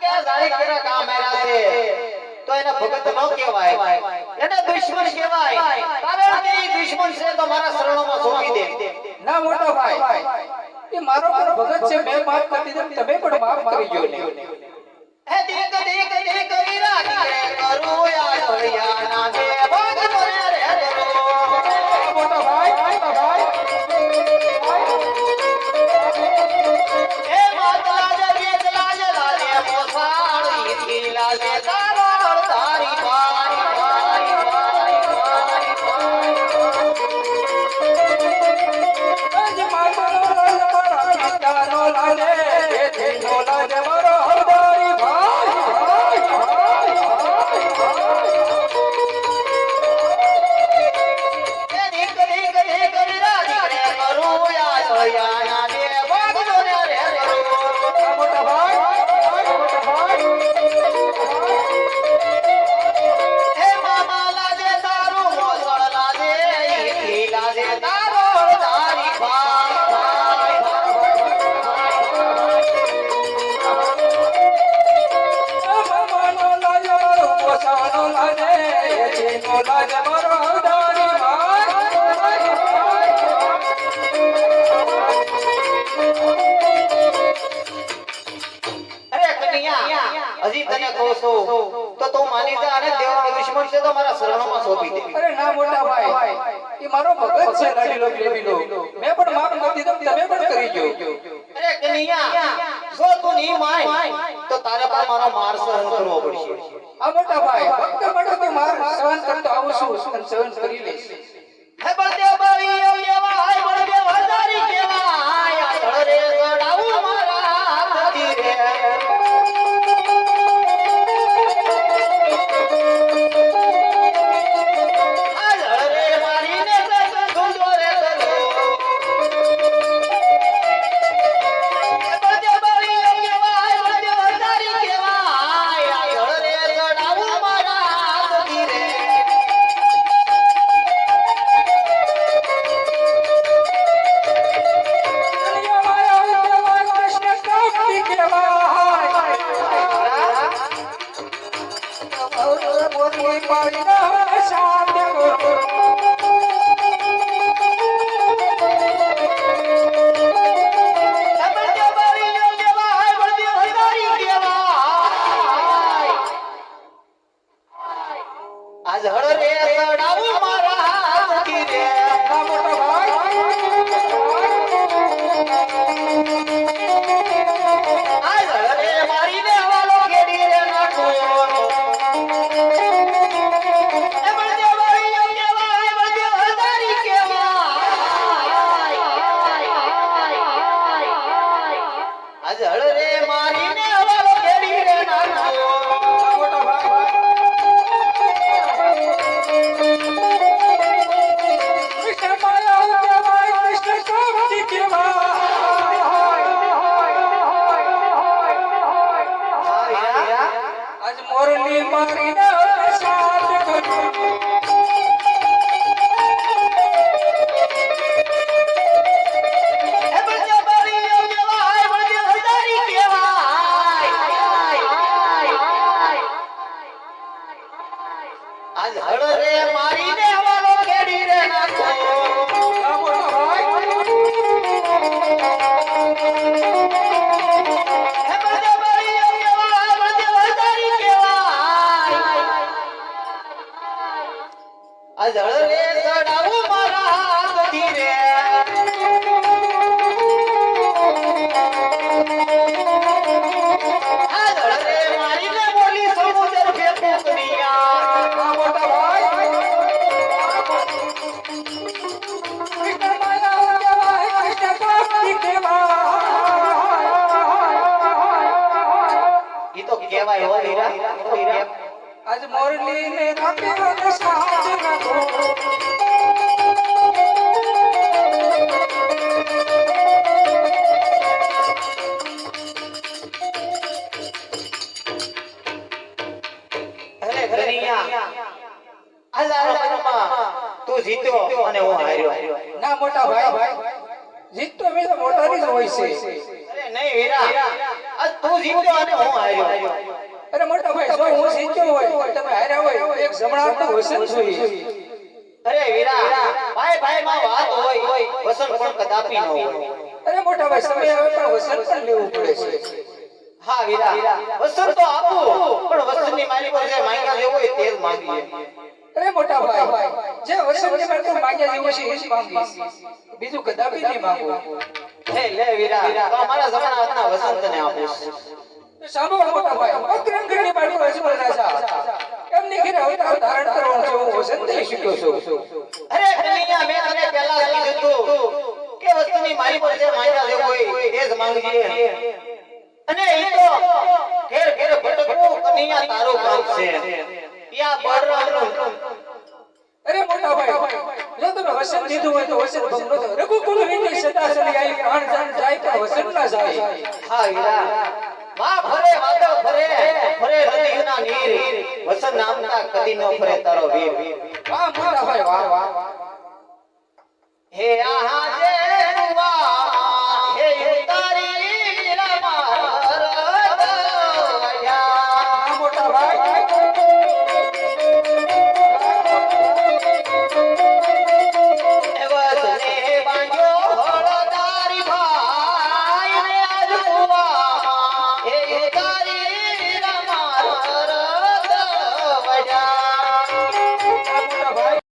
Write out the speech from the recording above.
કે સારી કેરા કામ એના છે તો એને ભગત ન કહેવાય, એને દુશ્મન કહેવાય, કારણ કે ઈ દુશ્મન છે તો મારા શરણોમાં સોંપી દે. ના મોટા ભાઈ, એ મારો પણ ભગત છે, મેં માફ કરી દીધું, તમે પણ માફ કરી જો ને. હે દેખ દેખ દેખ વીરા કે કરું યાર હરિયાણા દે ભગત રે રે મોટા ભાઈ એ માતા જે વેદલા જે લાલે મોસાળી થી લાલે તારો તારી ભાઈ ભાઈ ભાઈ ભાઈ માતાનો લાલ મારા પિતાનો લાલે તેનો લાલ મારો હરદારી ભાઈ ભાઈ એ દેખ દેખ દેખ વીરા કે કરું યાર હરિયાણા દે ભગત રે રે મોટા ભાઈ હે મામા લાજે તારું મોસળ લાજે ઈ લાજે તારો તારી ભાઈ ભાઈ મામાનો લાયો પોસાનો લાજે તેનો લાજ મારો હરદારી અરે કન્યા હજી તને કહું છું તો તું માની જા અને દેવનો દુશ્મન છે તો મારા શરણોમાં સોંપી દે. અરે ના મોટા ભાઈ, એ મારો ભગત છે લાડીલો પ્રેમીલો, મેં પણ માફ કરી દીધું, તમે પણ કરી જો. અરે કન્યા જો તું નહીં માય તો તારે પર મારો માર સહન કરવો પડશે. આ મોટા ભાઈ ભક્ત માટે તો માર સહન કરતો આવું છું અને સહન કરી લઈશ. હે બળદેવ બાવીઓ કેવાય બળદેવ હજારી કેવાય આ ધડ રે ગડાવું મારા હાથથી રે. આ ધડ રે મારીને ધૂંધો રે ધરો. હે બળદેવ બાવીઓ કેવાય બળદેવ હજારી કેવાય આ ધડ રે ગડાવું મારા હાથથી રે. આજ હળ રે સડાવું મારા હાથથી રે. આજ હળ રે મારીને હવાલો ખેડી રે નાખો. એ બળદેવ બાવીઓ કેવાય બળદેવ હજારી કેવાય. આજ હળ રે મારીને હવાલો ખેડી રે નાખો. આજ મોરલી મારીને સાથ કરું. એ બળદેવ બાવીઓ કેવાય બળદેવ હજારી કેવાય. આજ હળ રે મારીને હવાલો ખેડી રે નાખો. હે બળદેવ બાવીઓ કેવાય બળદેવ હજારી કેવાય. આજ હળ રે સડાવું મારા હાથથી રે. આજ હળ રે મારીને બોલી સમુદ્ર ફેંકું કન્યા. ઈ તો કહેવાય હો હીરા, ઈ તો હીરા. આજ મોરલી ને રાખ્યો સાથ રાખો. અરે કન્યા હજારો જન્મમાં તું જીત્યો અને હું હાર્યો. ના મોટા ભાઈ, જીત તો હંમેશા મોટાની જ હોય છે. અરે નહીં હીરા, આ આજ તું જીત્યો અને હું હાર્યો. અરે મોટા ભાઈ જો હું જીત્યો હોય તો તમે હાર્યા હોય એક જમણાનું વસન જોઈએ. અરે વીરા, ભાઈ ભાઈ માં વાત હોય, વસન પણ કદાપી ન હોય. અરે મોટા ભાઈ સમય આવે પણ વસન પણ લેવું પડે છે. હા વીરા, વસન તો આપું, પણ વસનની મારી પર જે માંગ્યા જેવું હોય તે જ માંગીએ. અરે મોટા ભાઈ જે વસન ને મારે તો માંગ્યા જેવું છે એ જ માંગીશ, બીજું કદાપી નહીં માંગુ. હે લે વીરા, તો અમારા જમણા હાથના વસન તને આપીશ. સાંભળો મોટા ભાઈ અગ્રંગની બાજુ અજમલ રાજા એમની ઘરે અવતાર ધારણ કરવાનું છે હું વસન થઈ શક્યો છું. અરે કનૈયા, મેં તને પહેલા જ કીધું તું કે વસ્તુની મારી પર જે માંગ્યા જેવું હોય તે જ માંગીએ. અને ઈ તો ઘેર ઘેર ભટકવું કનૈયા તારું કામ છે. યા બળરામનું. અરે મોટા ભાઈ જો તમે વસન દીધું હોય તો વસન ભંગ ન થાય. રઘુકુલ વિનય સદા સદી આવી પ્રાણ જાન જાય પણ વસન ના જાય. હા વીરા, વાહ ફરે વાદળ ફરે, ફરે નદીઓના નીર, વસન નામના કદી ન ફરે તારો વીર. વાહ મોટા ભાઈ વાહ વાહ. હે આહા